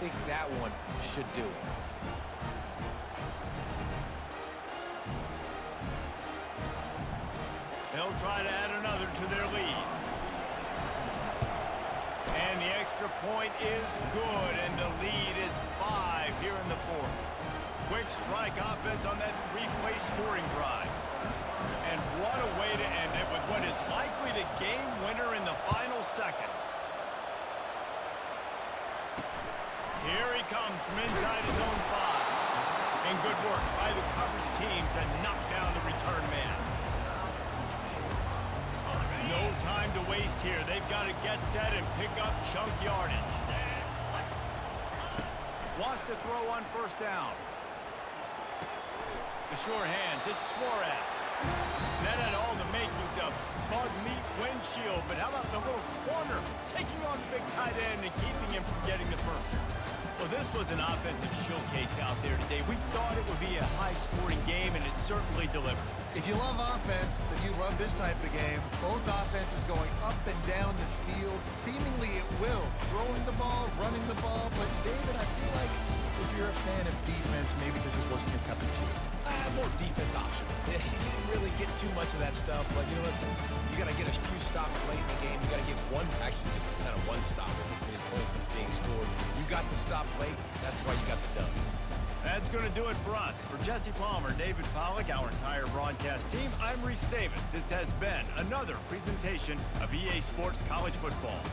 think that one should do it. They'll try to add another to their lead. And the extra point is good, and the lead is 5 here in the fourth. Quick strike offense on that three-play scoring drive. And what a way to end it with what is likely the game winner in the final seconds. Here he comes from inside his own 5. And good work by the coverage team to knock down the return man. No time to waste here. They've got to get set and pick up chunk yardage. Wants to throw on first down. The sure hands, it's Suarez. That had all the makings of bug meat windshield, but how about the little corner taking on the big tight end and keeping him from getting the first? Well, this was an offensive showcase out there today. We thought it would be a high-scoring game, and it certainly delivered. If you love offense, then you love this type of game. Both offenses going up and down the field, seemingly at will. Throwing the ball, running the ball. But, David, I feel like if you're a fan of defense, maybe this wasn't your cup of tea. More defense option. You didn't really get too much of that stuff, but, you know, listen, you got to get a few stops late in the game. You got to get one, actually just kind of one stop with this many points that's being scored. You got the stop late. That's why you got the dub. That's going to do it for us. For Jesse Palmer, David Pollack, our entire broadcast team, I'm Reese Davis. This has been another presentation of EA Sports College Football.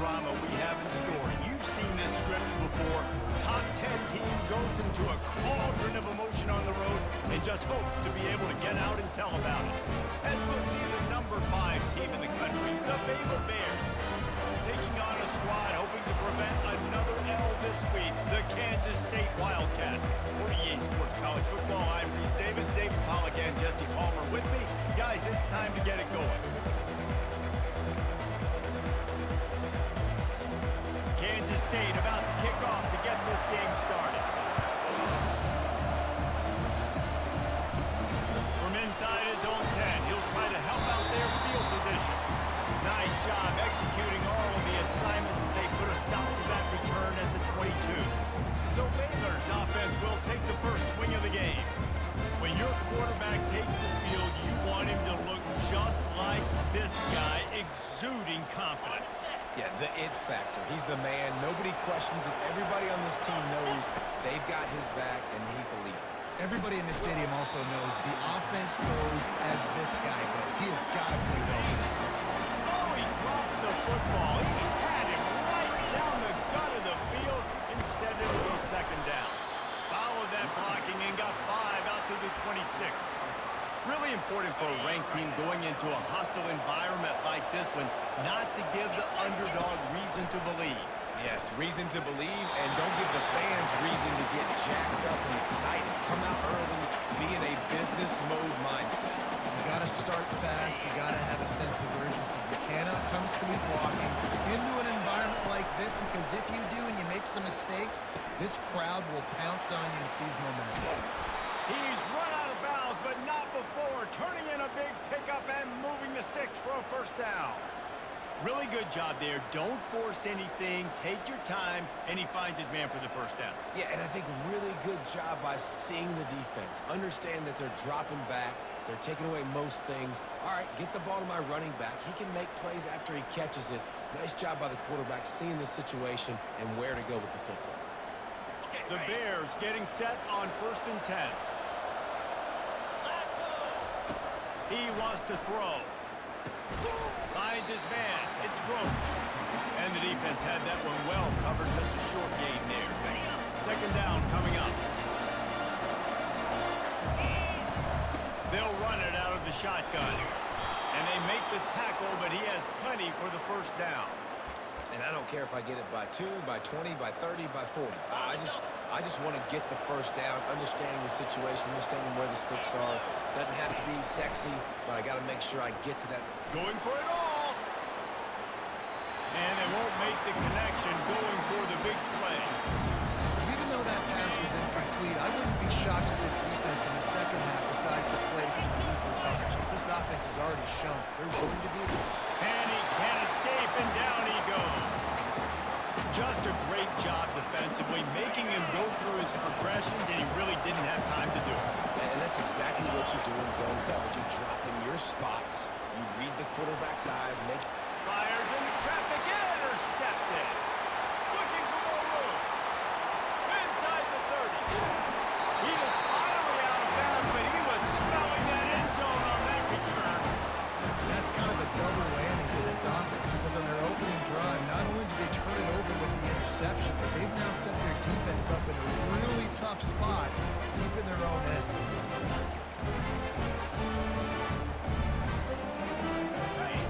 drama we have in store. You've seen this script before. Top 10 team goes into a cauldron of emotion on the road and just hopes to be able to get out and tell about it. As we'll see the number 5 team in the country, the Baylor Bears, taking on a squad hoping to prevent another L this week, the Kansas State Wildcats. For EA Sports College Football, I'm Reese Davis, David Pollack, and Jesse Palmer with me. Guys, it's time to get it going. Kansas State about to kick off to get this game started. From inside his own 10, he'll try to help out their field position. Nice job executing all of the assignments as they put a stop to that return at the 22. So Baylor's offense will take the first swing of the game. When your quarterback takes the field, you want him to look just like this guy, exuding confidence. Yeah, the it factor. He's the man. Nobody questions it. Everybody on this team knows they've got his back, and he's the leader. Everybody in this stadium also knows the offense goes as this guy goes. He has got to play well today. Oh, he drops the football. He had him right down the gut of the field. Instead, it was second down. Followed that blocking and got 5 out to the 26. Really important for a ranked team going into a hostile environment like this one, not to give the underdog reason to believe. Yes, reason to believe, and don't give the fans reason to get jacked up and excited. Come out early, be in a business mode mindset. You got to start fast. You got to have a sense of urgency. You cannot come sleepwalking into an environment like this, because if you do and you make some mistakes, this crowd will pounce on you and seize momentum. He's run out of bounds, but not before turning in a big pickup and moving the sticks for a first down. Really good job there. Don't force anything. Take your time, and he finds his man for the first down. Yeah, and I think really good job by seeing the defense. Understand that they're dropping back. They're taking away most things. All right, get the ball to my running back. He can make plays after he catches it. Nice job by the quarterback seeing the situation and where to go with the football. The Bears getting set on 1st and 10. He wants to throw. Finds his man. It's Roach. And the defense had that one well covered. Just a short gain there. Second down coming up. They'll run it out of the shotgun. And they make the tackle, but he has plenty for the first down. And I don't care if I get it by 2, by 20, by 30, by 40. I just want to get the first down, understanding the situation, understanding where the sticks are. Doesn't have to be sexy, but I got to make sure I get to that. Going for it all. And they won't make the connection, going for the big play. Even though that pass was incomplete, I wouldn't be shocked if this defense in the second half decides to play some deeper coverages. This offense has already shown they're willing to do that. And he can't escape, and down he goes. Just a great job defensively, making him go through his progressions, and he really didn't have time to do it. And that's exactly what you do in zone coverage. You drop in your spots. You read the quarterback's eyes, make... Fires into traffic, intercepted. Looking for more room. Inside the 30. He is finally out of bounds, but he was smelling that end zone on that return. That's kind of a double whammy for this offense, because on their opening drive, not only did they turn it over with the interception, but they've now set their defense up in a really tough spot deep in their own end.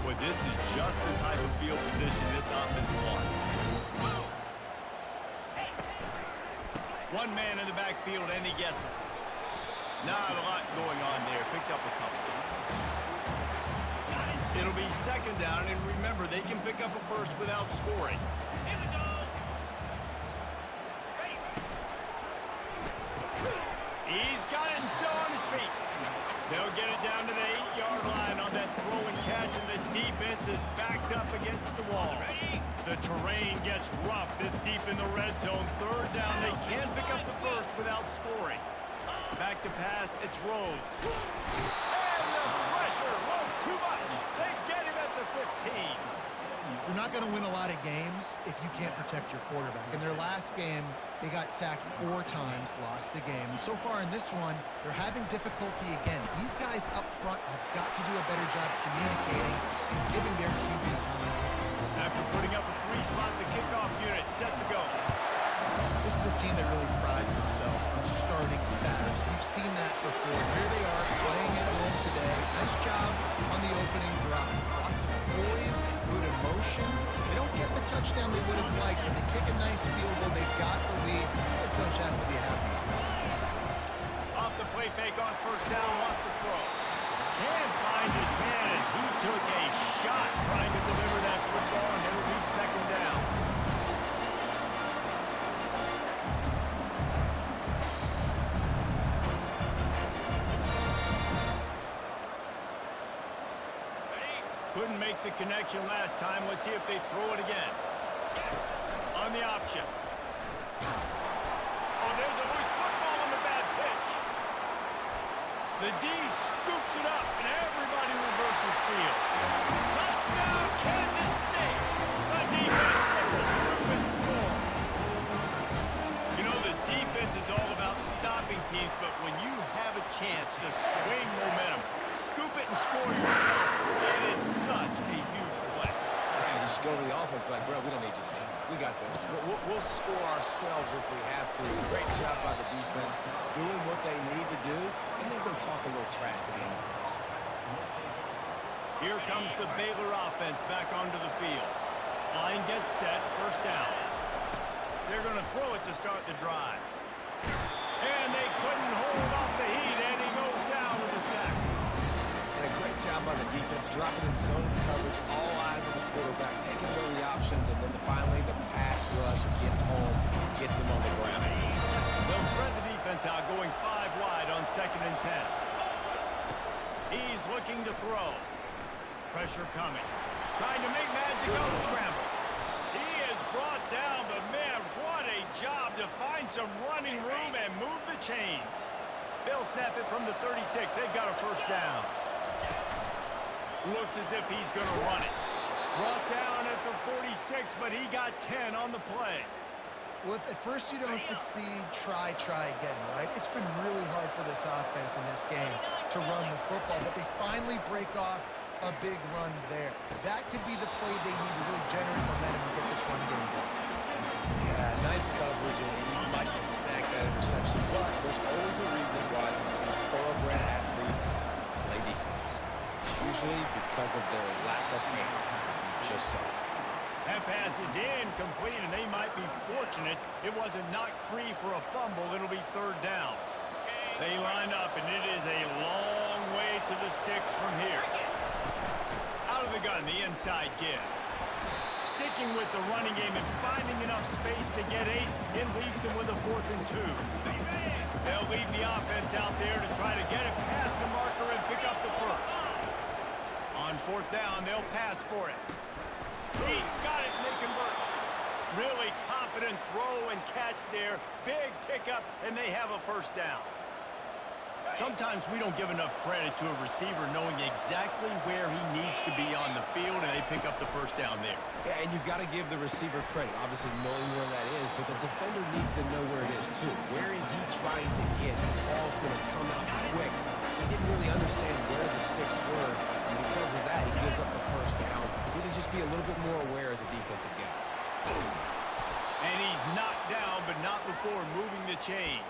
Well, this is just the type of field position this offense wants. One man in the backfield, and he gets it. Not a lot going on there. Picked up a couple. It'll be second down, and remember, they can pick up a first without scoring. He's got it and still on his feet. They'll get it down to the 8-yard line on that throw and catch, and the defense is backed up against the wall. The terrain gets rough this deep in the red zone. Third down, they can't pick up the first without scoring. Back to pass, it's Rhodes. And the pressure was too much. They get him at the 15. You're not going to win a lot of games if you can't protect your quarterback. In their last game, they got sacked 4 times, lost the game. And so far in this one, they're having difficulty again. These guys up front have got to do a better job communicating and giving their QB time. After putting up a 3 touchdown they would have liked, but they kick a nice field goal. They've got the lead. The coach has to be happy. Off the play fake on first down, wants to throw. Can't find his man as he took a shot trying to deliver that football, and it'll be second down. Couldn't make the connection last time. Let's see if they throw it again. On the option. Oh, there's a loose football on the bad pitch. The D scoops it up, and everybody reverses field. Touchdown, Kansas State. The defense with the scoop and score. You know, the defense is all about stopping teams, but when you have a chance to swing momentum, scoop it and score yourself, it is such a huge play. Yeah, you should go to the offense, like, bro, we don't need you today. We got this. We'll score ourselves if we have to. Great job by the defense, doing what they need to do, and then go talk a little trash to the offense. Here comes the Baylor offense back onto the field. Line gets set, first down. They're going to throw it to start the drive. And they couldn't hold off the heat, and he goes down with a sack. And a great job by the defense, dropping in zone coverage, all eyes on the quarterback, taking away the options, and then finally the pass rush gets home, gets him on the ground. They'll spread the defense out, going 5 wide on 2nd and 10. He's looking to throw. Pressure coming. Trying to make magic on the scramble. He is brought down, but man, what a job to find some running room and move the chains. They'll snap it from the 36. They've got a first down. Looks as if he's going to run it. Brought down at the 46, but he got 10 on the play. Well, if at first you don't succeed, try again, right? It's been really hard for this offense in this game to run the football, but they finally break off a big run there. That could be the play they need to really generate momentum and get this run game going. Yeah, nice coverage, and you might just snag that interception, but there's always a reason why these thoroughbred athletes play defense. It's usually because of their lack of hands. Just so. That pass is incomplete, and they might be fortunate it wasn't knocked free for a fumble. It'll be third down. They line up, and it is a long way to the sticks from here. Out of the gun, the inside give. Sticking with the running game and finding enough space to get 8, it leaves them with a 4th and 2. They'll lead the offense out there to try to get it past the marker and pick up the first. On 4th down, they'll pass for it. He's got it, and they convert. Really confident throw and catch there. Big pickup, and they have a first down. Sometimes we don't give enough credit to a receiver knowing exactly where he needs to be on the field, and they pick up the first down there. Yeah, and you got to give the receiver credit, obviously knowing where that is, but the defender needs to know where it is too. Where is he trying to get? The ball's going to come out quick. He didn't really understand where the sticks were, and because of that, he gives up the first down. He can just be a little bit more aware as a defensive guy. And he's knocked down, but not before moving the chains.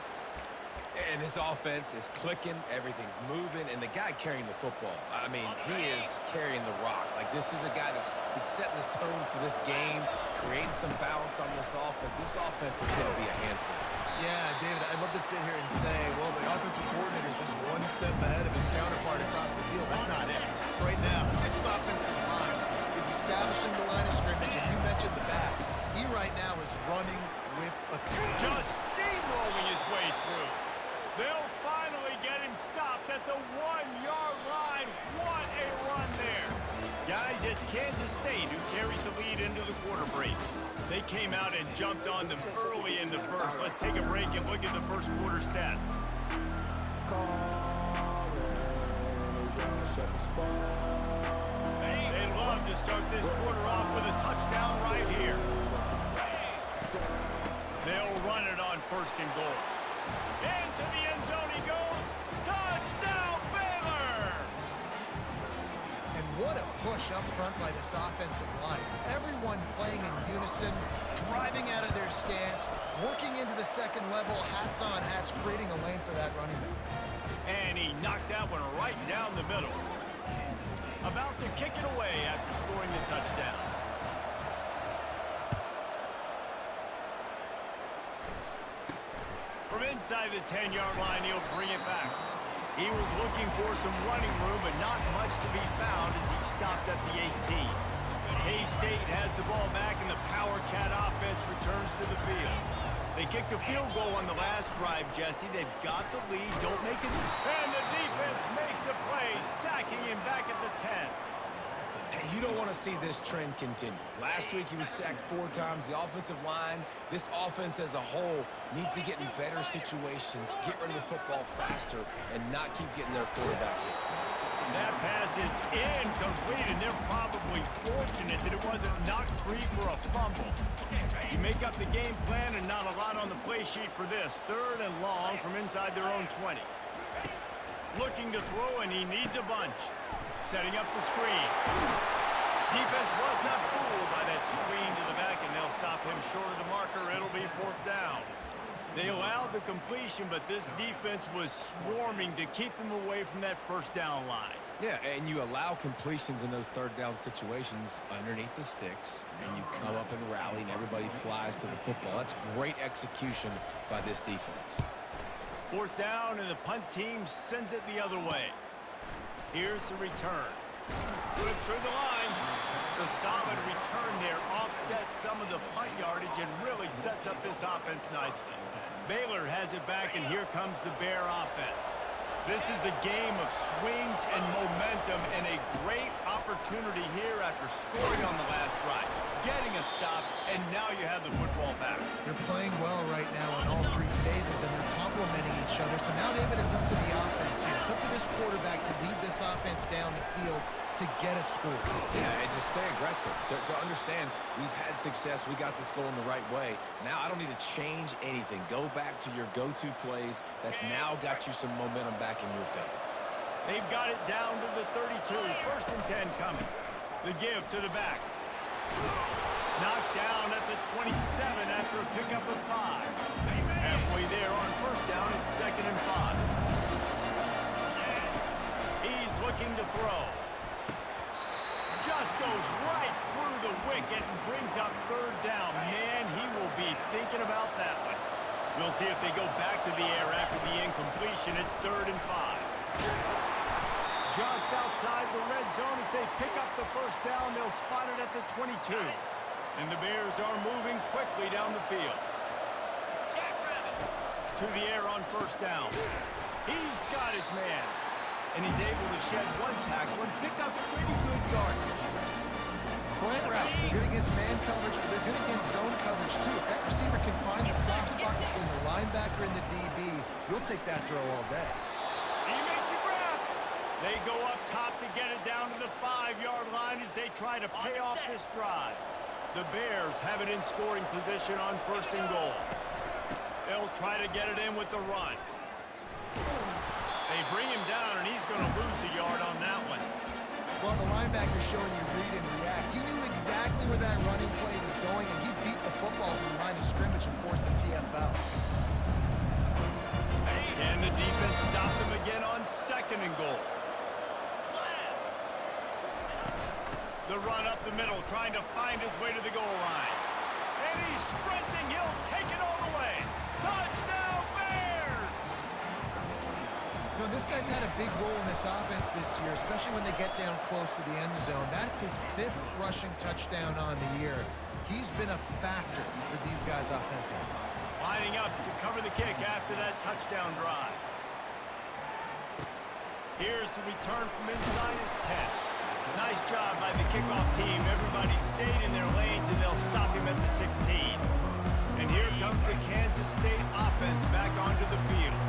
And this offense is clicking, everything's moving, and the guy carrying the football, I mean, he is carrying the rock. Like, this is a guy he's setting this tone for this game, creating some balance on this offense. This offense is going to be a handful. Yeah, David, I'd love to sit here and say, well, the offensive coordinator is just one step ahead of his counterpart across the field. That's not it. Right now, this offensive line is establishing the line of scrimmage, and you mentioned the back. He right now is running with authority. Just steamrolling his way through. They'll finally get him stopped at the 1-yard line. What a run there. Guys, it's Kansas State who carries the lead into the quarter break. They came out and jumped on them early in the first. Let's take a break and look at the first quarter stats. They love to start this quarter off with a touchdown right here. They'll run it on 1st and goal. Into the end zone he goes. Touchdown, Baylor! And what a push up front by this offensive line. Everyone playing in unison, driving out of their stance, working into the second level, hats on hats, creating a lane for that running back. And he knocked that one right down the middle. About to kick it away after scoring the touchdown. From inside the 10-yard line, he'll bring it back. He was looking for some running room, but not much to be found as he stopped at the 18. K-State has the ball back, and the Power Cat offense returns to the field. They kicked a field goal on the last drive, Jesse. They've got the lead. Don't make it. And the defense makes a play, sacking him back at the 10. And you don't want to see this trend continue. Last week, he was sacked 4 times. The offensive line, this offense as a whole, needs to get in better situations, get rid of the football faster, and not keep getting their quarterback hit. That pass is incomplete, and they're probably fortunate that it wasn't knocked free for a fumble. You make up the game plan and not a lot on the play sheet for this. 3rd and long from inside their own 20. Looking to throw, and he needs a bunch. Setting up the screen. Defense was not fooled by that screen to the back, and they'll stop him short of the marker. It'll be 4th down. They allowed the completion, but this defense was swarming to keep them away from that 1st down line. Yeah, and you allow completions in those 3rd down situations underneath the sticks, and you come up and rally, and everybody flies to the football. That's great execution by this defense. 4th down, and the punt team sends it the other way. Here's the return. Slips through the line. The solid return there offsets some of the punt yardage and really sets up this offense nicely. Baylor has it back, and here comes the Bear offense. This is a game of swings and momentum, and a great opportunity here after scoring on the last drive, getting a stop, and now you have the football back. They're playing well right now in all 3 phases, and they're complementing each other. So now, David, it's up to the offense here. It's up to this quarterback to lead this offense down the field to get a score. Yeah, and to stay aggressive, to understand we've had success, we got this going the right way. Now I don't need to change anything. Go back to your go-to plays. That's now got you some momentum back in your favor. They've got it down to the 32. 1st and 10 coming. The give to the back. Knocked down at the 27 after a pickup of 5. Halfway there on 1st down, it's 2nd and 5. He's looking to throw. Just goes right through the wicket and brings up 3rd down. Man, he will be thinking about that one. We'll see if they go back to the air after the incompletion. It's 3rd and 5. Just outside the red zone as they pick up the 1st down. They'll spot it at the 22. And the Bears are moving quickly down the field. To the air on 1st down. He's got his man. And he's able to shed 1 tackle and pick up pretty good yardage. Slant routes, they're good against man coverage, but they're good against zone coverage too. If that receiver can find the soft spot between the linebacker and the DB, you'll take that throw all day. He makes a grab. They go up top to get it down to the 5-yard line as they try to pay off this drive. The Bears have it in scoring position on 1st and goal. They'll try to get it in with the run. They bring him down, and he's going to lose a yard on that one. Well, the linebacker's showing you read and react. He knew exactly where that running play was going, and he beat the football to the line of scrimmage and forced the TFL. And the defense stopped him again on 2nd and goal. The run up the middle, trying to find his way to the goal line. And he's sprinting. He'll take it all the way. Touchdown, Bears! You know, this guy's had a big role in this offense this year, especially when they get down close to the end zone. That's his 5th rushing touchdown on the year. He's been a factor for these guys offensively. Lining up to cover the kick after that touchdown drive. Here's the return from inside his 10. Nice job by the kickoff team. Everybody stayed in their lanes, and they'll stop him at the 16. And here comes the Kansas State offense back onto the field.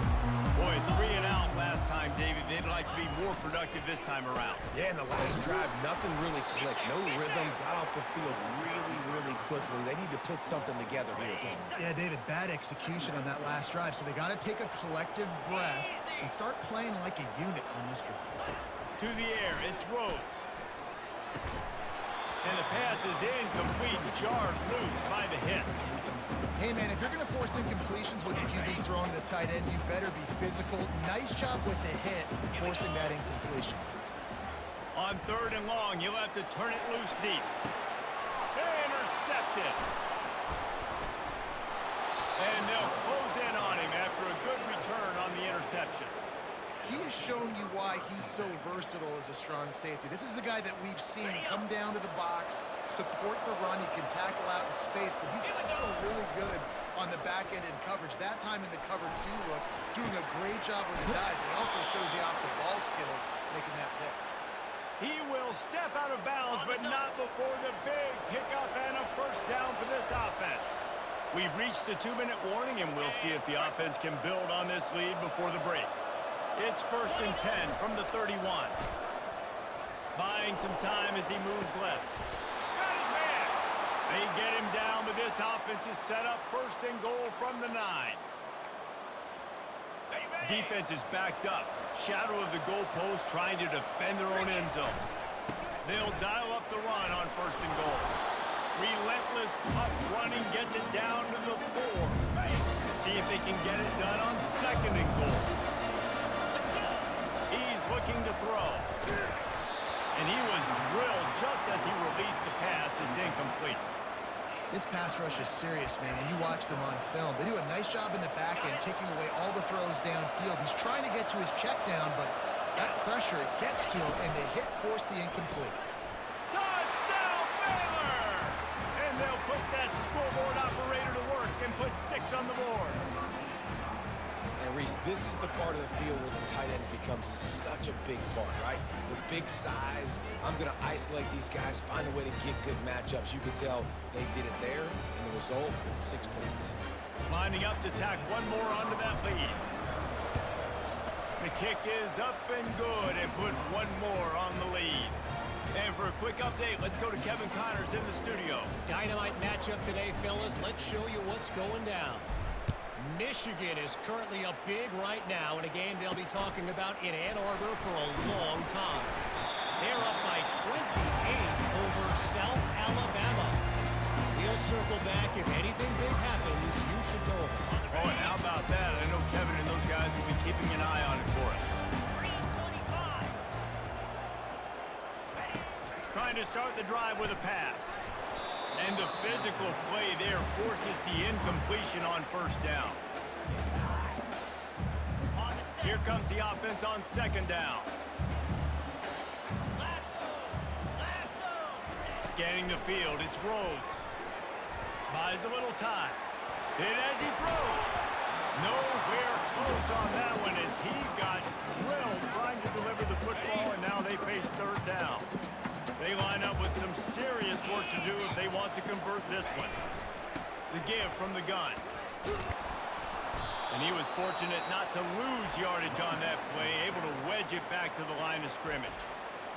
Boy, 3 and out last time, David. They'd like to be more productive this time around. Yeah, in the last drive, nothing really clicked. No rhythm, got off the field really quickly. They need to put something together here, Tom. Yeah, David, bad execution on that last drive, so they got to take a collective breath and start playing like a unit on this drive. To the air, it's Rhodes. And the pass is incomplete, jarred loose by the hit. Hey, man, if you're going to force incompletions with the QBs throwing the tight end, you better be physical. Nice job with the hit, forcing that incompletion. On 3rd and long, you'll have to turn it loose deep. Intercepted. And they'll close in on him after just showing you why he's so versatile as a strong safety. This is a guy that we've seen come down to the box, support the run. He can tackle out in space, but he's also really good on the back end in coverage. That time in the cover two look, doing a great job with his eyes. And it also shows you off the ball skills, making that pick. He will step out of bounds, but not before the big pickup and a first down for this offense. We've reached the 2-minute warning, and we'll see if the offense can build on this lead before the break. It's 1st and 10 from the 31. Buying some time as he moves left. Got his man. They get him down, but this offense is set up 1st and goal from the 9. Defense is backed up. Shadow of the goalpost trying to defend their own end zone. They'll dial up the run on 1st and goal. Relentless, tough running gets it down to the 4. See if they can get it done on 2nd and goal. He's looking to throw. And he was drilled just as he released the pass. It's incomplete. This pass rush is serious, man, and you watch them on film. They do a nice job in the back end, taking away all the throws downfield. He's trying to get to his check down, but that pressure, it gets to him, and they force the incomplete. Touchdown, Baylor! And they'll put that scoreboard operator to work and put 6 on the board. And Reese, this is the part of the field where the tight ends become such a big part, right? The big size. I'm going to isolate these guys, find a way to get good matchups. You can tell they did it there, and the result, 6 points. Lining up to tack one more onto that lead. The kick is up and good and put one more on the lead. And for a quick update, let's go to Kevin Connors in the studio. Dynamite matchup today, fellas. Let's show you what's going down. Michigan is currently up big right now in a game they'll be talking about in Ann Arbor for a long time. They're up by 28 over South Alabama. We'll circle back. If anything big happens, you should know about it. Oh, and how about that? I know Kevin and those guys will be keeping an eye on it for us. Trying to start the drive with a pass. And the physical play there forces the incompletion on 1st down. Here comes the offense on 2nd down. Scanning the field, it's Rhodes. Buys a little time. Hit as he throws. Nowhere close on that one as he got drilled trying to deliver the football, and now they face 3rd down. They line up with some serious work to do if they want to convert this one. The give from the gun. And he was fortunate not to lose yardage on that play, able to wedge it back to the line of scrimmage.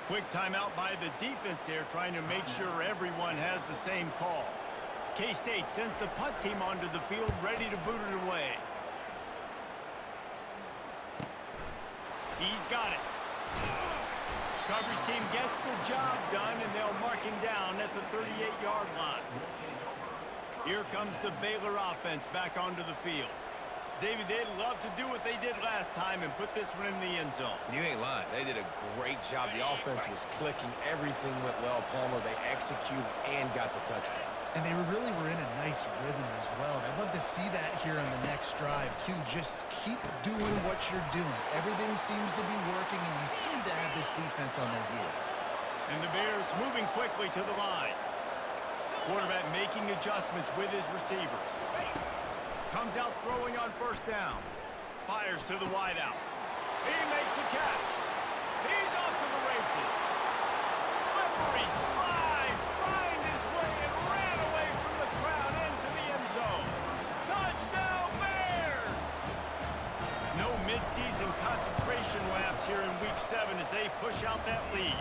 Quick timeout by the defense there, trying to make sure everyone has the same call. K-State sends the punt team onto the field, ready to boot it away. He's got it. Coverage team gets the job done, and they'll mark him down at the 38-yard line. Here comes the Baylor offense back onto the field. David, they'd love to do what they did last time and put this one in the end zone. You ain't lying. They did a great job. The offense was clicking. Everything went well, Palmer. They executed and got the touchdown. And they really were in a nice rhythm as well. I'd love to see that here on the next drive, too. Just keep doing what you're doing. Everything seems to be working, and you seem to have this defense on their heels. And the Bears moving quickly to the line. Quarterback making adjustments with his receivers. Comes out throwing on 1st down. Fires to the wideout. He makes a catch. He's off to the races. Slippery slide. Find his way and ran away from the crowd into the end zone. Touchdown Bears! No midseason concentration laps here in Week 7 as they push out that lead.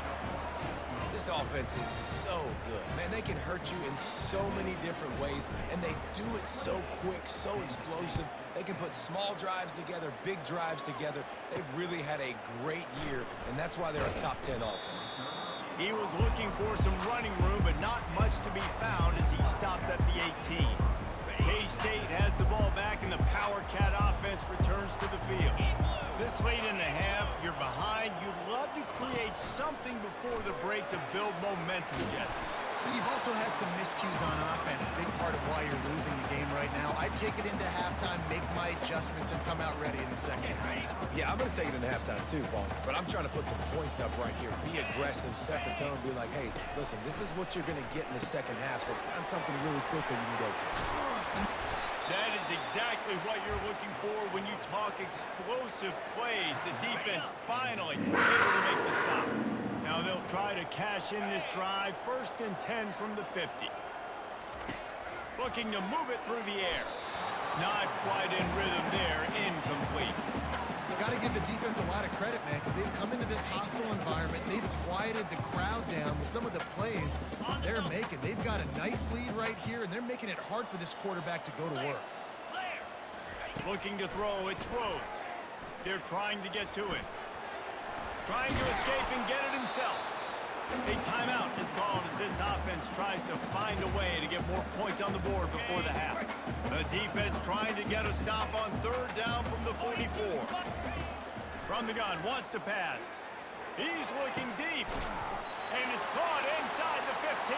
This offense is so good. Man, they can hurt you in so many different ways, and they do it so quick, so explosive. They can put small drives together, big drives together. They've really had a great year, and that's why they're a top 10 offense. He was looking for some running room, but not much to be found as he stopped at the 18. K-State has the ball back, and the Power Cat offense returns to the field. This late in the half, you're behind. You'd love to create something before the break to build momentum, Jesse. You've also had some miscues on offense, a big part of why you're losing the game right now. I'd take it into halftime, make my adjustments, and come out ready in the second half. Yeah, I'm going to take it into halftime too, Paul. But I'm trying to put some points up right here. Be aggressive, set the tone, be like, hey, listen, this is what you're going to get in the second half, so find something really quick that you can go to. That is exactly what you're looking for when you talk explosive plays. The defense finally able to make the stop. Now they'll try to cash in this drive. 1st and 10 from the 50. Looking to move it through the air. Not quite in rhythm there. Incomplete. Got to give the defense a lot of credit, man, because they've come into this hostile environment. They've quieted the crowd down with some of the plays they're making. They've got a nice lead right here, and they're making it hard for this quarterback to go to work. Looking to throw. It's Rhodes. They're trying to get to it. Trying to escape and get it himself. A timeout is called as this offense tries to find a way to get more points on the board before the half. The defense trying to get a stop on 3rd down from the 44. From the gun, wants to pass. He's looking deep. And it's caught inside the 15.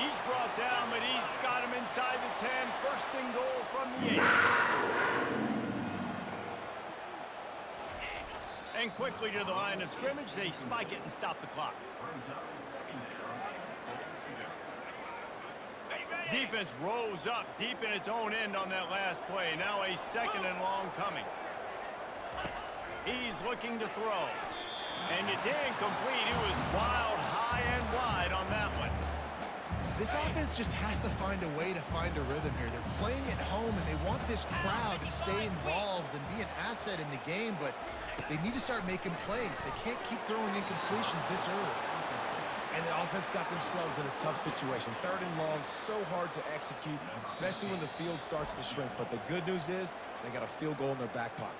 He's brought down, but he's got him inside the 10. 1st and goal from the 8. And quickly to the line of scrimmage, they spike it and stop the clock. Defense rose up deep in its own end on that last play. Now a 2nd and long coming. He's looking to throw. And it's incomplete. It was wild, high and wide on that one. This offense just has to find a way to find a rhythm here. They're playing at home, and they want this crowd to stay involved and be an asset in the game, but they need to start making plays. They can't keep throwing incompletions this early. And the offense got themselves in a tough situation. 3rd and long, so hard to execute, especially when the field starts to shrink. But the good news is they got a field goal in their back pocket.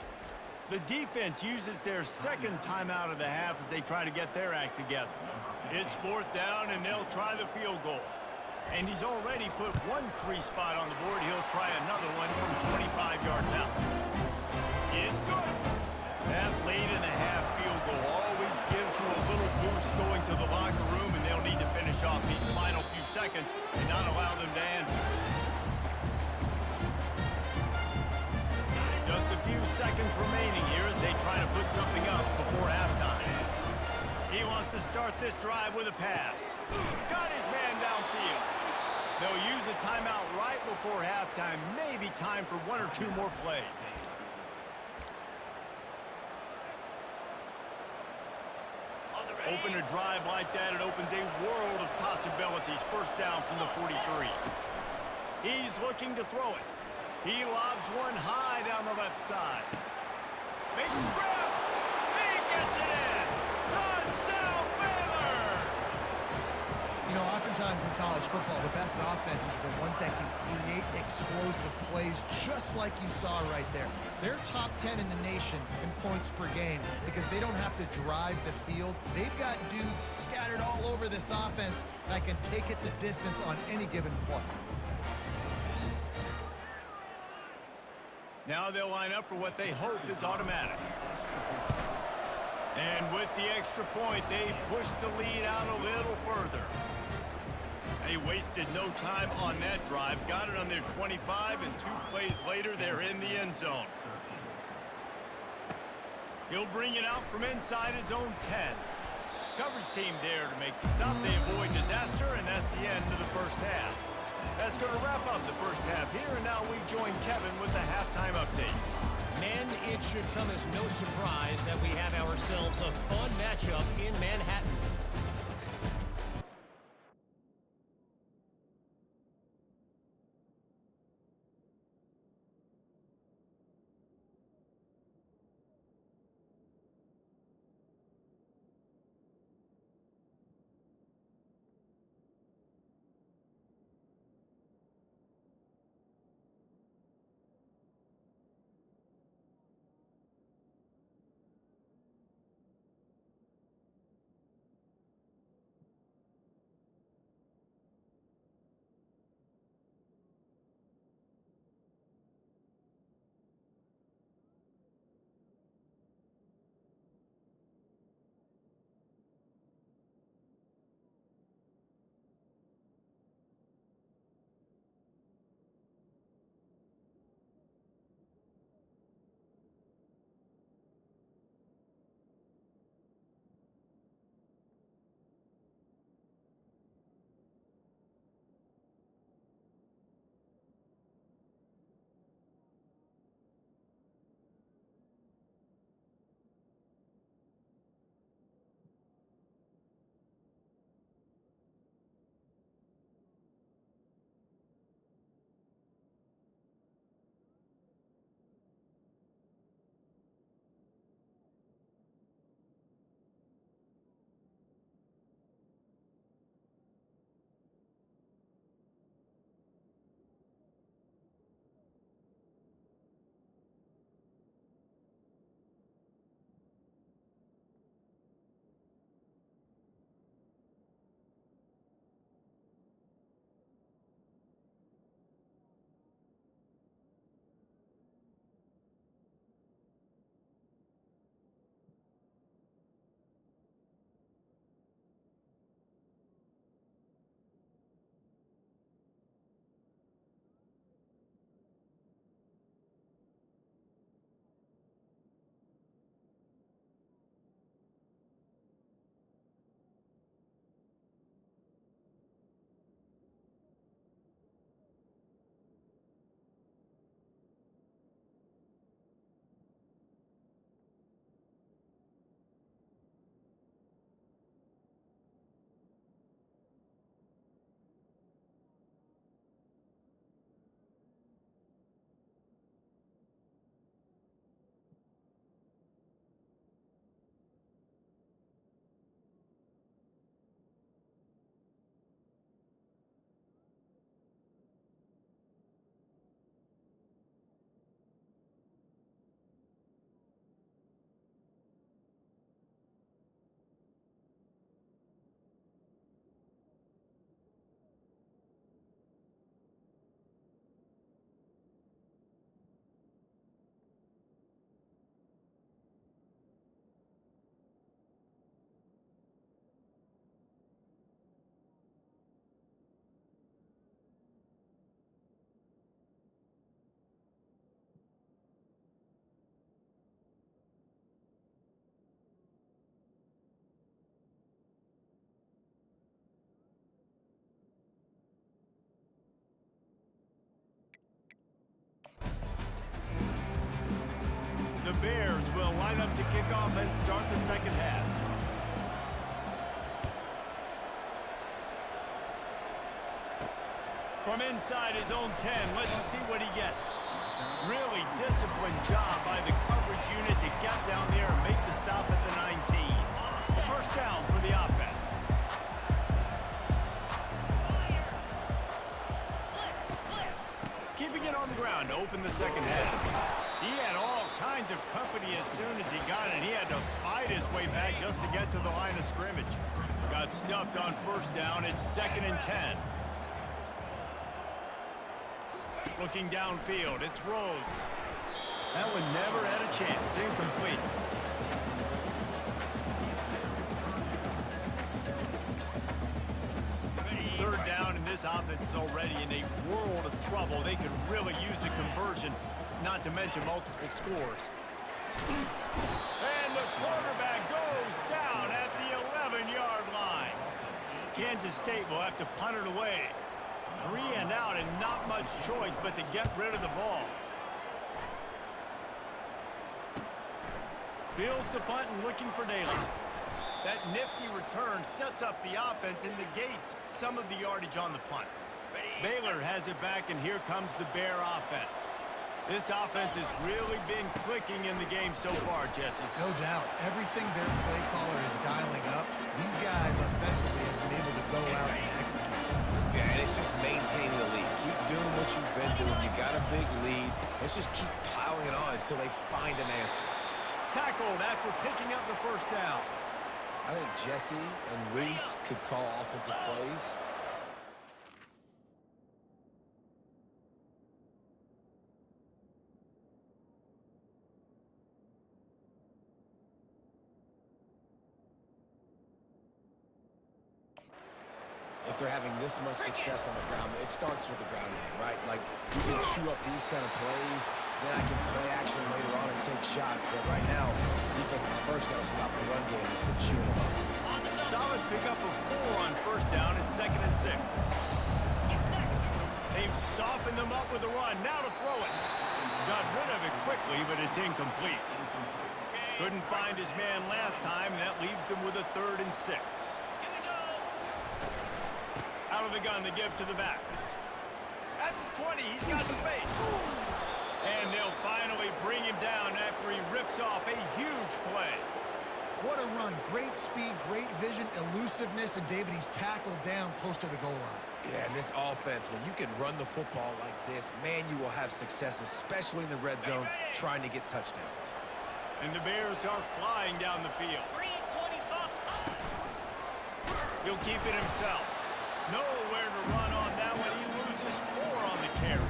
The defense uses their 2nd timeout of the half as they try to get their act together. It's 4th down, and they'll try the field goal. And he's already put 1 3 spot on the board. He'll try another one from 25 yards out. It's good. That late in the half field goal always gives you a little boost going to the locker room, and they'll need to finish off these final few seconds and not allow them to answer. Just a few seconds remaining here as they try to put something up before halftime. He wants to start this drive with a pass. Got his man downfield. They'll use a timeout right before halftime. Maybe time for 1 or 2 more plays. Open a drive like that, it opens a world of possibilities. 1st down from the 43. He's looking to throw it. He lobs one high down the left side. Makes the grab. He gets it in. Touchdown, Baylor! You know, oftentimes in college football, the best offenses are the ones that can create explosive plays, just like you saw right there. They're top 10 in the nation in points per game because they don't have to drive the field. They've got dudes scattered all over this offense that can take it the distance on any given play. Now they'll line up for what they hope is automatic. And with the extra point, they push the lead out a little further. They wasted no time on that drive. Got it on their 25, and 2 plays later, they're in the end zone. He'll bring it out from inside his own 10. Coverage team there to make the stop. They avoid disaster, and that's the end of the 1st half. That's going to wrap up the 1st half here, and now we join Kevin with the halftime update. Men, it should come as no surprise that we have ourselves a fun matchup in Manhattan. Bears will line up to kick off and start the second half. From inside his own 10, let's see what he gets. Really disciplined job by the coverage unit to get down there and make the stop at the 19. The first down for the offense. Keeping it on the ground to open the second half. He had all kinds of company as soon as he got it. He had to fight his way back just to get to the line of scrimmage. Got stuffed on first down. It's 2nd and 10. Looking downfield, it's Rhodes. That one never had a chance. Incomplete. Third down, and this offense is already in a world of trouble. They could really use a conversion, not to mention multiple scores. And the quarterback goes down at the 11-yard line. Kansas State will have to punt it away. 3 and out, and not much choice but to get rid of the ball. Fields the punt and looking for Daly. That nifty return sets up the offense and negates some of the yardage on the punt. Baylor has it back, and here comes the Bear offense. This offense has really been clicking in the game so far, Jesse. No doubt. Everything their play caller is dialing up, these guys offensively have been able to go out and execute. Yeah, and it's just maintaining the lead. Keep doing what you've been doing. You got a big lead. Let's just keep piling it on until they find an answer. Tackled after picking up the first down. I think Jesse and Reese could call offensive plays. If they're having this much success on the ground, it starts with the ground game, right? Like, you can chew up these kind of plays, then I can play action later on and take shots. But right now, defense is first got to stop the run game that's been chewing them up. Solid pickup of 4 on first down at 2nd and 6. They've softened them up with a run. Now to throw it. Got rid of it quickly, but it's incomplete. Couldn't find his man last time, and that leaves them with a 3rd and 6. Out of the gun to give to the back. At the 20, he's got space. And they'll finally bring him down after he rips off a huge play. What a run. Great speed, great vision, elusiveness, and David, he's tackled down close to the goal line. Yeah, and this offense, when you can run the football like this, man, you will have success, especially in the red zone, trying to get touchdowns. And the Bears are flying down the field. He'll keep it himself. Nowhere to run on that one. He loses 4 on the carry.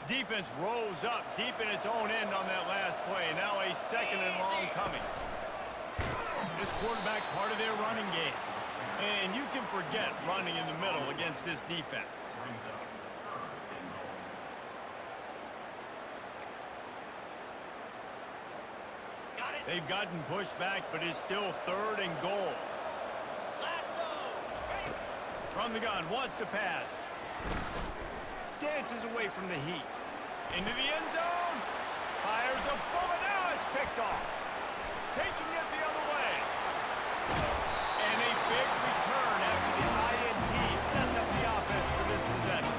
Defense rolls up deep in its own end on that last play. Now a 2nd and long coming. This quarterback part of their running game. And you can forget running in the middle against this defense. They've gotten pushed back, but it's still 3rd and goal. From the gun, wants to pass. Dances away from the heat. Into the end zone. Fires a bullet. Now it's picked off. Taking it the other way. And a big return after the INT sets up the offense for this possession.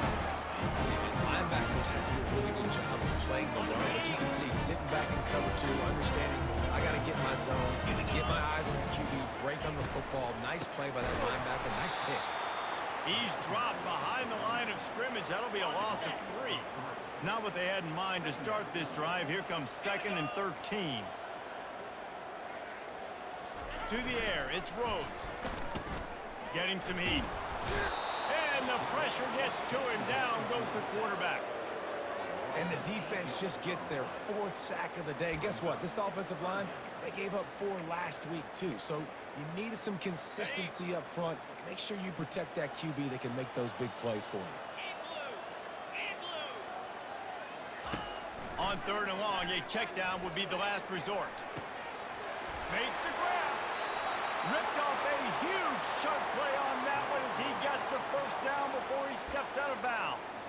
And linebackers have to do a really good job of playing the run. But you can see sitting back in cover 2, understanding I got to get my zone, get my eyes on the QB, break on the football. Nice play by that linebacker. Nice pick. He's dropped behind the line of scrimmage. That'll be a loss of 3. Not what they had in mind to start this drive. Here comes 2nd and 13. To the air, it's Rhodes. Getting some heat. And the pressure gets to him. Down goes the quarterback. And the defense just gets their 4th sack of the day. Guess what? This offensive line, they gave up 4 last week too. So you needed some consistency up front. Make sure you protect that QB that can make those big plays for you. On 3rd and long, a check down would be the last resort. Makes the grab. Ripped off a huge chunk play on that one as he gets the 1st down before he steps out of bounds.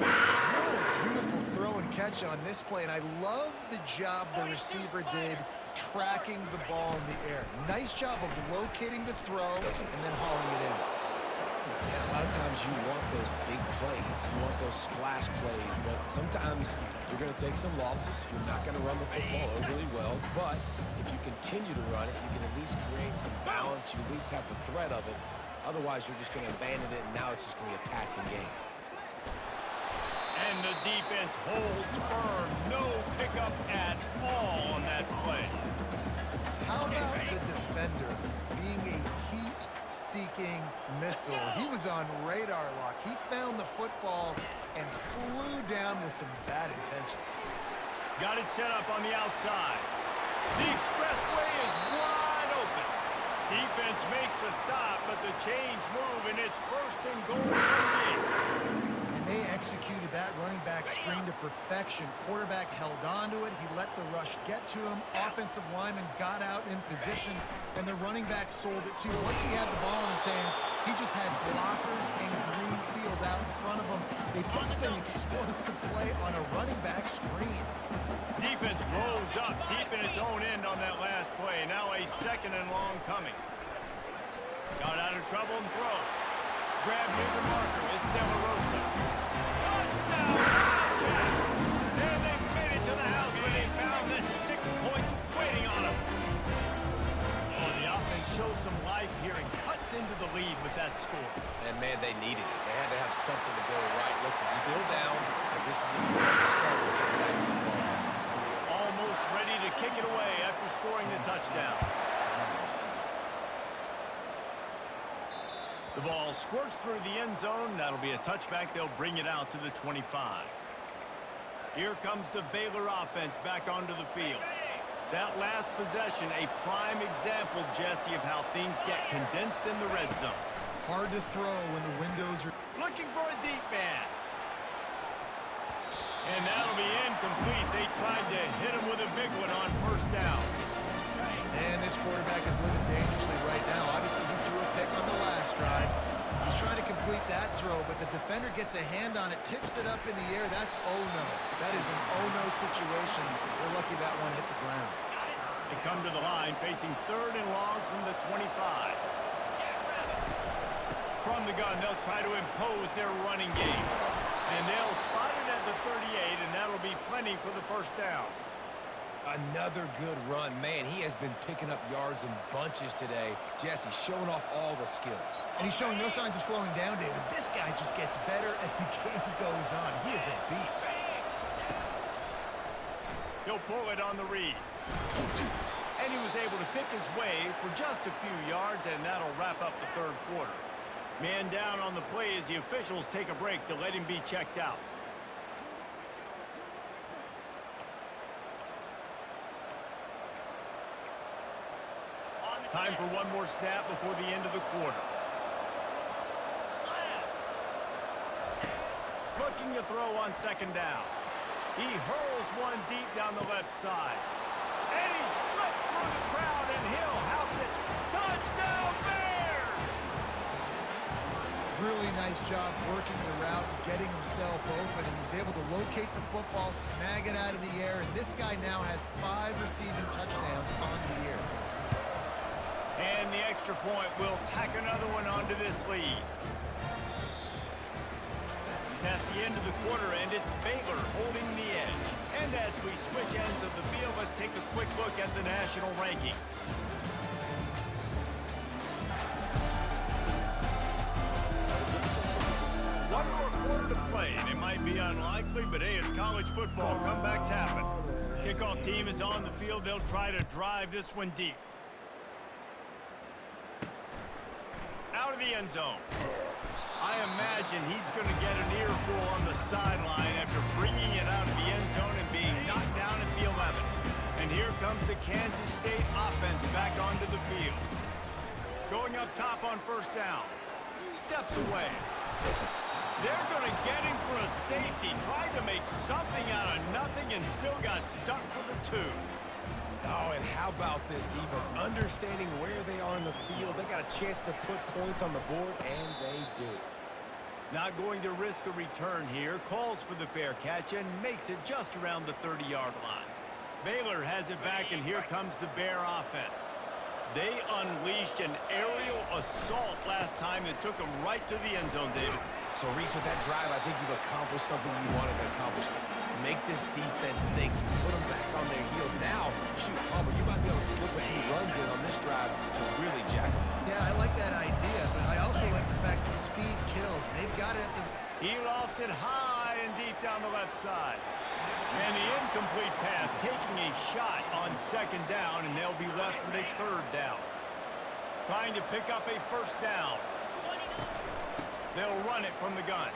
What a beautiful throw and catch on this play, and I love the job the receiver did tracking the ball in the air. Nice job of locating the throw and then hauling it in. Yeah, a lot of times you want those big plays. You want those splash plays, but sometimes you're going to take some losses. You're not going to run the football overly well, but if you continue to run it, you can at least create some balance. You at least have the threat of it. Otherwise, you're just going to abandon it, and now it's just going to be a passing game. And the defense holds firm. No pickup at all on that play. How about the defender being a heat-seeking missile? He was on radar lock. He found the football and flew down with some bad intentions. Got it set up on the outside. The expressway is wide open. Defense makes a stop, but the chains move, and it's 1st and goal from the 8. They executed that running back screen to perfection. Quarterback held on to it. He let the rush get to him. Offensive lineman got out in position, and the running back sold it too. Once he had the ball in his hands, he just had blockers and green field out in front of him. They put up an explosive play on a running back screen. Defense rose up deep in its own end on that last play. Now a 2nd and long coming. Got out of trouble and throws. Grab near the marker. It's De La Rosa. Touchdown, Wildcats! And they made it to the house when they found that 6 points waiting on them. Oh, the offense shows some life here and cuts into the lead with that score. And, man, they needed it. They had to have something to go right. Listen, still down, but this is a great start to get back in this ball game. Almost ready to kick it away after scoring the touchdown. The ball squirts through the end zone. That'll be a touchback. They'll bring it out to the 25. Here comes the Baylor offense back onto the field. That last possession, a prime example, Jesse, of how things get condensed in the red zone. Hard to throw when the windows are... Looking for a deep man. And that'll be incomplete. They tried to hit him with a big one on 1st down. And this quarterback is living dangerously right now. Obviously, he threw a pick on the last drive. He's trying to complete that throw, but the defender gets a hand on it, tips it up in the air. That's oh-no. That is an oh-no situation. We're lucky that one hit the ground. They come to the line, facing 3rd and long from the 25. From the gun, they'll try to impose their running game. And they'll spot it at the 38, and that'll be plenty for the 1st down. Another good run. Man, he has been picking up yards in bunches today. Jesse showing off all the skills. And he's showing no signs of slowing down, David. This guy just gets better as the game goes on. He is a beast. He'll pull it on the read. And he was able to pick his way for just a few yards, and that'll wrap up the 3rd quarter. Man down on the play as the officials take a break to let him be checked out. Time for one more snap before the end of the quarter. Looking to throw on 2nd down. He hurls one deep down the left side. And he slipped through the crowd, and he'll house it. Touchdown, Bears! Really nice job working the route, getting himself open, and he was able to locate the football, snag it out of the air, and this guy now has 5 receiving touchdowns on the year. And the extra point will tack another one onto this lead. That's the end of the quarter, and it's Baylor holding the edge. And as we switch ends of the field, let's take a quick look at the national rankings. One more quarter to play, and it might be unlikely, but hey, it's college football. Comebacks happen. Kickoff team is on the field. They'll try to drive this one deep. Out of the end zone. I imagine he's going to get an earful on the side. sideline after bringing it out of the end zone and being knocked down at the 11. And here comes the Kansas State offense back onto the field. Going up top on first down. Steps away. They're going to get him for a safety. Tried to make something out of nothing and still got stuck for the 2. Oh, and how about this defense? Understanding where they are in the field. They got a chance to put points on the board, and they do. Not going to risk a return here. Calls for the fair catch and makes it just around the 30-yard line. Baylor has it back, and here comes the Bear offense. They unleashed an aerial assault last time that took them right to the end zone, David. So, Reese, with that drive, I think you've accomplished something you wanted to accomplish. Make this defense think. You put them back on their heels. Now, shoot, Palmer, you might be able to slip a few runs in on this drive to really jack them up. Yeah, I like that idea, but I also like the fact that speed kills. They've got it at the... He lofted high and deep down the left side. And the incomplete pass taking a shot on second down, and they'll be left with a third down. Trying to pick up a first down. They'll run it from the gun.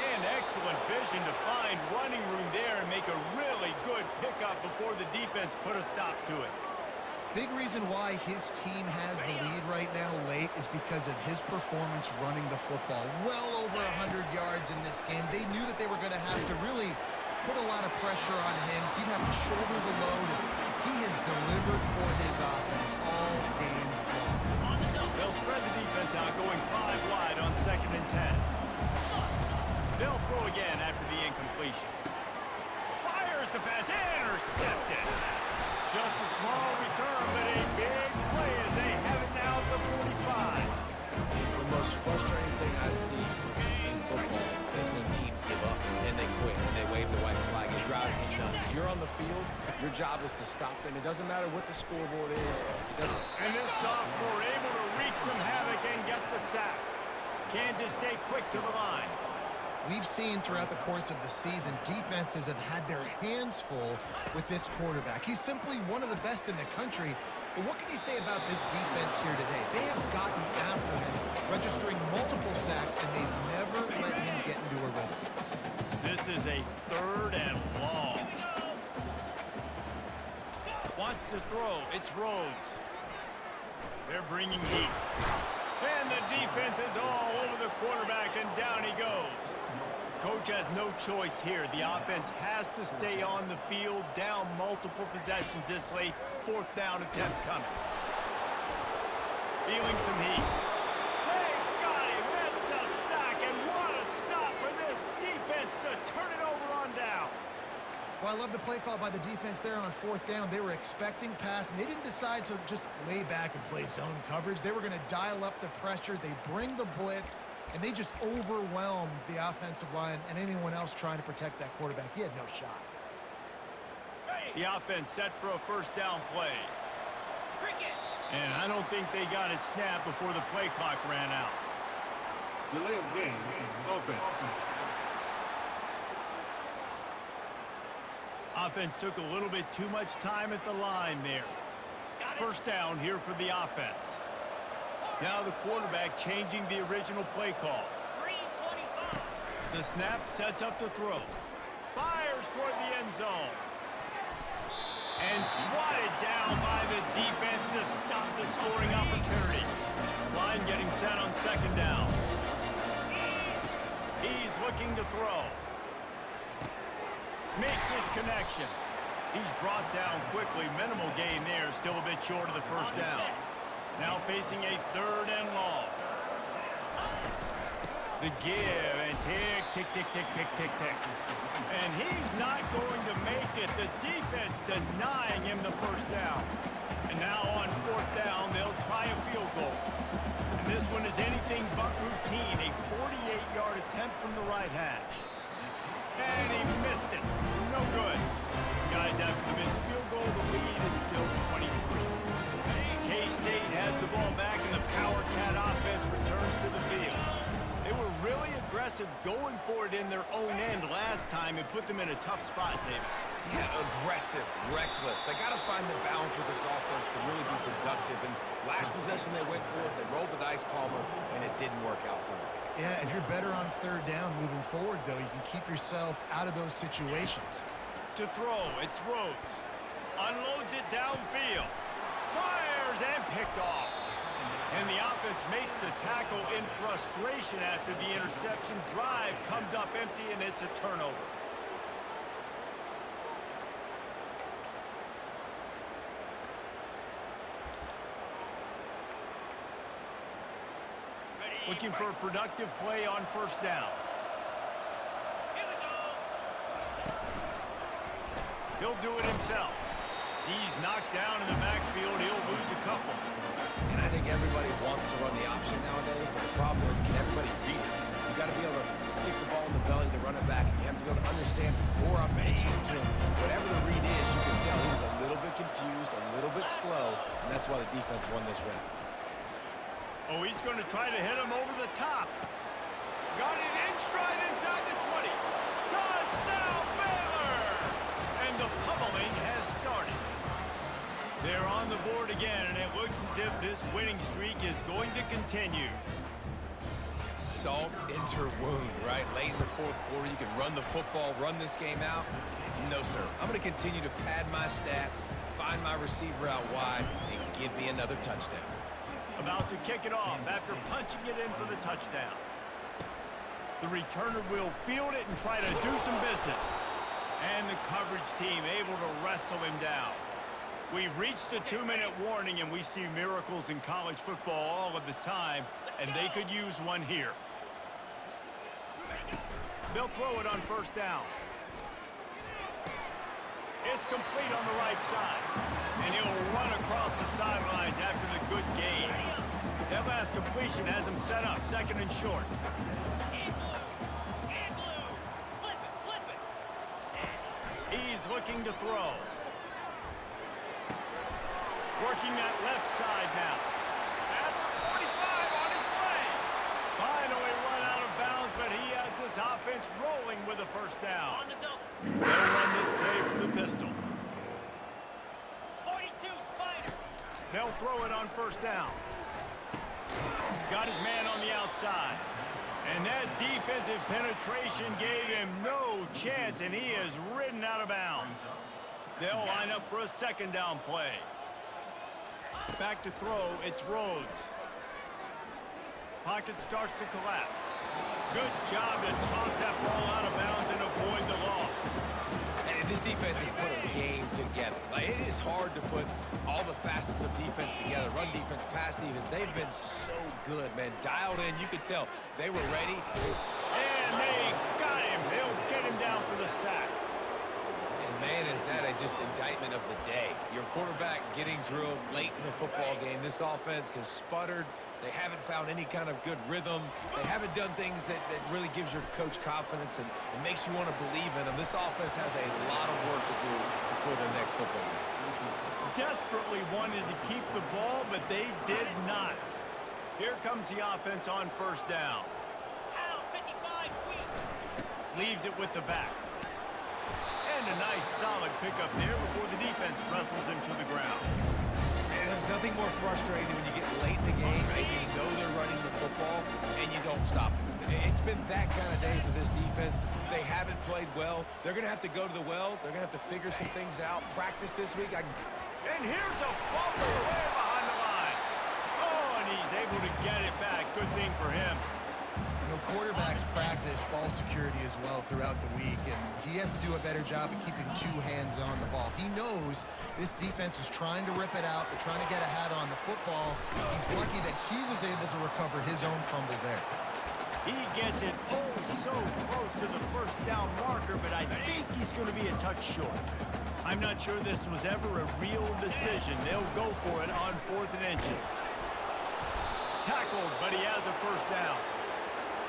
And excellent vision to find running room there and make a really good pickup before the defense put a stop to it. Big reason why his team has the lead right now late is because of his performance running the football. Well over 100 yards in this game. They knew that they were going to have to really put a lot of pressure on him. He'd have to shoulder the load. He has delivered for his offense all game long. They'll spread the defense out, going 5 wide on 2nd and 10. They'll throw again after the incompletion. Fires the pass, intercepted. Just a small return, but a big play as they have it now at the 45. The most frustrating thing I see in football is when teams give up and they quit and they wave the white flag. It drives me nuts. You're on the field. Your job is to stop them. It doesn't matter what the scoreboard is. It doesn't. And this sophomore able to wreak some havoc and get the sack. Kansas State quick to the line. We've seen throughout the course of the season, defenses have had their hands full with this quarterback. He's simply one of the best in the country. But what can you say about this defense here today? They have gotten after him, registering multiple sacks, and they've never let him get into a rhythm. This is a 3rd and long. Wants to throw. It's Rhodes. They're bringing heat. And the defense is all over the quarterback, and down he goes. Coach has no choice here. The offense has to stay on the field, down multiple possessions this late. 4th down attempt coming. Feeling some heat. They got him. It's a sack, and what a stop for this defense to turn it over on downs. Well, I love the play call by the defense there on 4th down. They were expecting pass, and they didn't decide to just lay back and play zone coverage. They were going to dial up the pressure. They bring the blitz, and they just overwhelmed the offensive line and anyone else trying to protect that quarterback. He had no shot. The offense set for a first down play. And I don't think they got it snapped before the play clock ran out. Delay of game, offense. Offense took a little bit too much time at the line there. First down here for the offense. Now the quarterback changing the original play call. The snap sets up the throw. Fires toward the end zone. And swatted down by the defense to stop the scoring opportunity. Line getting set on 2nd down. He's looking to throw. Makes his connection. He's brought down quickly. Minimal gain there. Still a bit short of the first down. Now facing a 3rd and long. The give and tick, tick, tick, tick, tick, tick, tick. And he's not going to make it. The defense denying him the first down. And now on 4th down, they'll try a field goal. And this one is anything but routine. A 48-yard attempt from the right hash. And he missed it. No good. Guys, after the missed field goal, the lead is still 23. K-State has the ball back, and the Power Cat offense returns to the field. They were really aggressive going for it in their own end last time and put them in a tough spot, David. Yeah, aggressive, reckless. They got to find the balance with this offense to really be productive. And last possession they went for it, they rolled the dice, Palmer, and it didn't work out for them. Yeah, if you're better on third down moving forward, though, you can keep yourself out of those situations. To throw, it's Rhodes. Unloads it downfield. Fires and picked off. And the offense makes the tackle in frustration after the interception. Drive comes up empty, and it's a turnover. Looking for a productive play on first down. He'll do it himself. He's knocked down in the backfield. He'll lose a couple. And I think everybody wants to run the option nowadays, but the problem is, can everybody read it? You got to be able to stick the ball in the belly of the running back, and you have to be able to understand, or I'm pitching it to him. Whatever the read is, you can tell he was a little bit confused, a little bit slow, and that's why the defense won this round. Oh, he's going to try to hit him over the top. Got it in stride inside the 20. Touchdown, Baylor! And the pummeling has started. They're on the board again, and it looks as if this winning streak is going to continue. Salt into her wound, right? Late in the fourth quarter, you can run the football, run this game out. No, sir. I'm going to continue to pad my stats, find my receiver out wide, and give me another touchdown. About to kick it off after punching it in for the touchdown. The returner will field it and try to do some business. And the coverage team able to wrestle him down. We've reached the 2-minute warning, and we see miracles in college football all of the time, and they could use one here. They'll throw it on first down. It's complete on the right side, and he'll run across the sidelines after the good gain. That last completion has him set up, second and short. He's looking to throw. Working that left side now. At the 45 on his way. Finally run out of bounds, but he has this offense rolling with a first down. They'll run this play from the pistol. 42 Spider. They'll throw it on first down. Got his man on the outside. And that defensive penetration gave him no chance, and he is ridden out of bounds. They'll line up for a second down play. Back to throw, it's Rhodes. Pocket starts to collapse. Good job to toss that ball out of bounds and avoid the loss. And this defense has put a game together. Like, it is hard to put all the facets of defense together. Run defense, pass defense. They've been so good, man. Dialed in. You could tell they were ready. And they got him. They'll get him down for the sack. And, man, is that just indictment of the day. Your quarterback getting drilled late in the football game. This offense has sputtered. They haven't found any kind of good rhythm. They haven't done things that really gives your coach confidence and makes you want to believe in them. This offense has a lot of work to do before their next football game. Desperately wanted to keep the ball, but they did not. Here comes the offense on first down. Out 55 feet. Leaves it with the back. And a nice solid pickup there before the defense wrestles him to the ground. And there's nothing more frustrating than when you get late in the game and you know they're running the football and you don't stop it. It's been that kind of day for this defense. They haven't played well. They're going to have to go to the well. They're going to have to figure some things out. Practice this week. And here's a fumble way behind the line. Oh, and he's able to get it back. Good thing for him. You know, quarterbacks practice ball security as well throughout the week, and he has to do a better job of keeping two hands on the ball. He knows this defense is trying to rip it out. They're trying to get ahead on the football. He's lucky that he was able to recover his own fumble there. He gets it oh so close to the first down marker, but I think he's going to be a touch short. I'm not sure this was ever a real decision. They'll go for it on 4th and inches. Tackled, but he has a first down.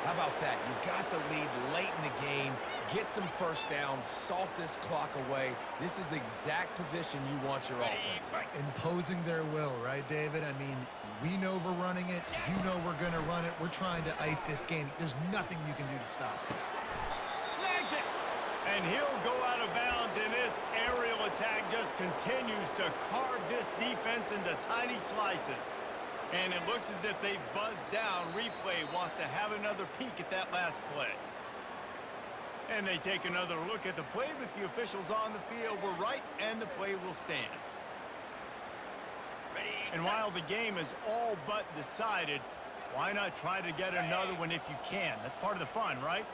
How about that? You got the lead late in the game. Get some first downs. Salt this clock away. This is the exact position you want your offense. Imposing their will, right, David? I mean, we know we're running it. You know we're going to run it. We're trying to ice this game. There's nothing you can do to stop it. Snags it! And he'll go out of bounds, and this aerial attack just continues to carve this defense into tiny slices. And it looks as if they've buzzed down. Replay wants to have another peek at that last play. And they take another look at the play with the officials on the field. We're right, and the play will stand. Ready, And set. while the game is all but decided, why not try to get another one if you can? That's part of the fun, right?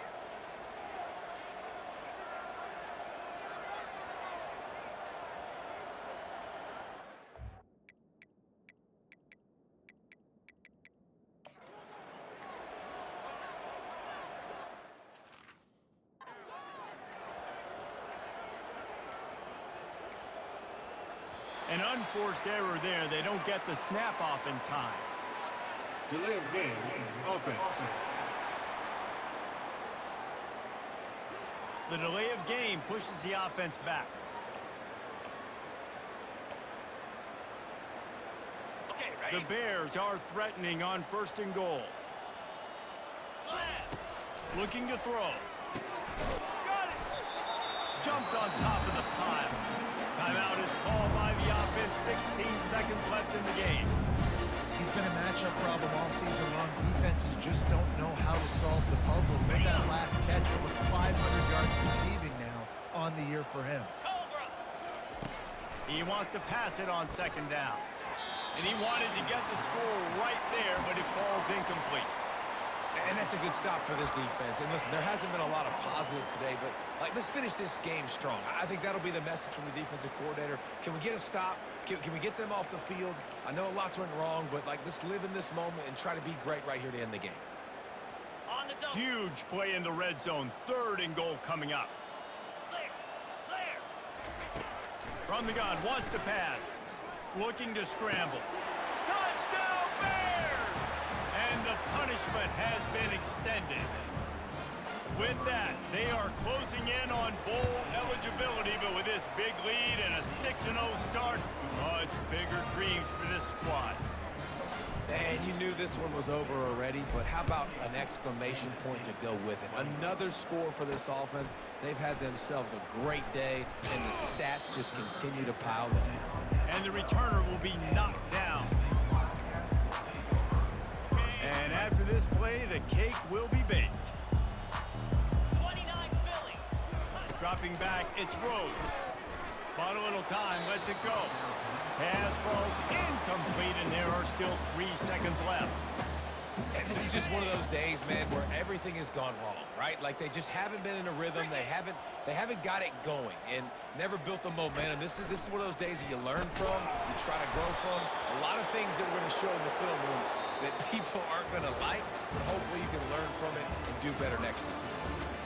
An unforced error there. They don't get the snap off in time. Delay of game, offense. The delay of game pushes the offense back. Okay, ready. The Bears are threatening on 1st and goal. Slam. Looking to throw. Got it! Jumped on top of the pile. Timeout is called by the offense. 16 seconds left in the game. He's been a matchup problem all season long. Defenses just don't know how to solve the puzzle. With that last catch, over 500 yards receiving now on the year for him. Cobra. He wants to pass it on 2nd down. And he wanted to get the score right there, but it falls incomplete. And that's a good stop for this defense. And listen, there hasn't been a lot of positive today, but let's finish this game strong. I think that'll be the message from the defensive coordinator. Can we get a stop? Can we get them off the field? I know lots went wrong, but let's live in this moment and try to be great right here to end the game. On the double. Huge play in the red zone. 3rd and goal coming up. Clear. Clear. From the gun, wants to pass. Looking to scramble. Touchdown Bears! And the punishment has been extended. With that, they are closing in on bowl eligibility, but with this big lead and a 6-0 start, much bigger dreams for this squad. And you knew this one was over already, but how about an exclamation point to go with it? Another score for this offense. They've had themselves a great day, and the stats just continue to pile up. And the returner will be knocked down. And after this play, the cake will be baked. 29 Philly. Dropping back, it's Rhodes. Bought a little time, lets it go. Pass falls incomplete, and there are still 3 seconds left. And this is just one of those days, man, where everything has gone wrong, right? Like they just haven't been in a rhythm. They haven't got it going and never built the momentum. This is one of those days that you learn from, you try to grow from. A lot of things that we're going to show in the film room that people aren't going to like, but hopefully you can learn from it and do better next time.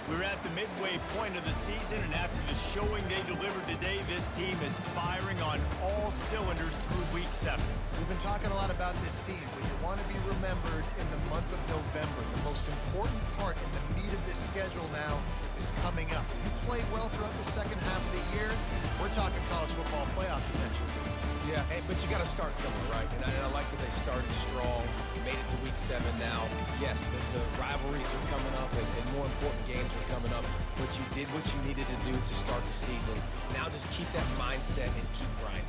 We're at the midway point of the season, and after the showing they delivered today, this team is firing on all cylinders through Week 7. We've been talking a lot about this team, but you want to be remembered in the month of November. The most important part in the meat of this schedule now is coming up. If you play well throughout the second half of the year, we're talking college football playoff potential. Yeah, but you got to start somewhere, right? And I like that they started strong, made it to Week 7 now. Yes, the rivalries are coming up, and more important games are coming up, but you did what you needed to do to start the season. Now just keep that mindset and keep grinding.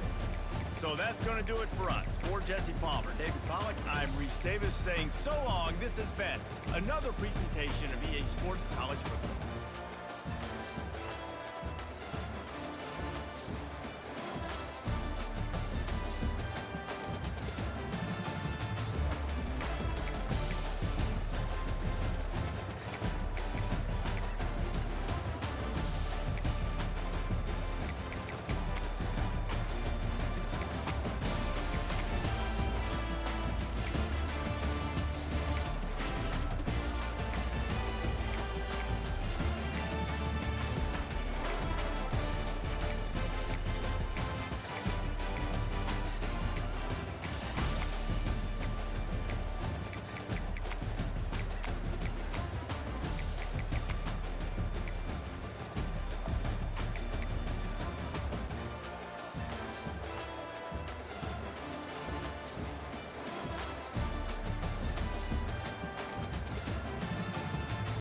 So that's going to do it for us. For Jesse Palmer, David Pollack, I'm Reese Davis saying so long. This has been another presentation of EA Sports College Football.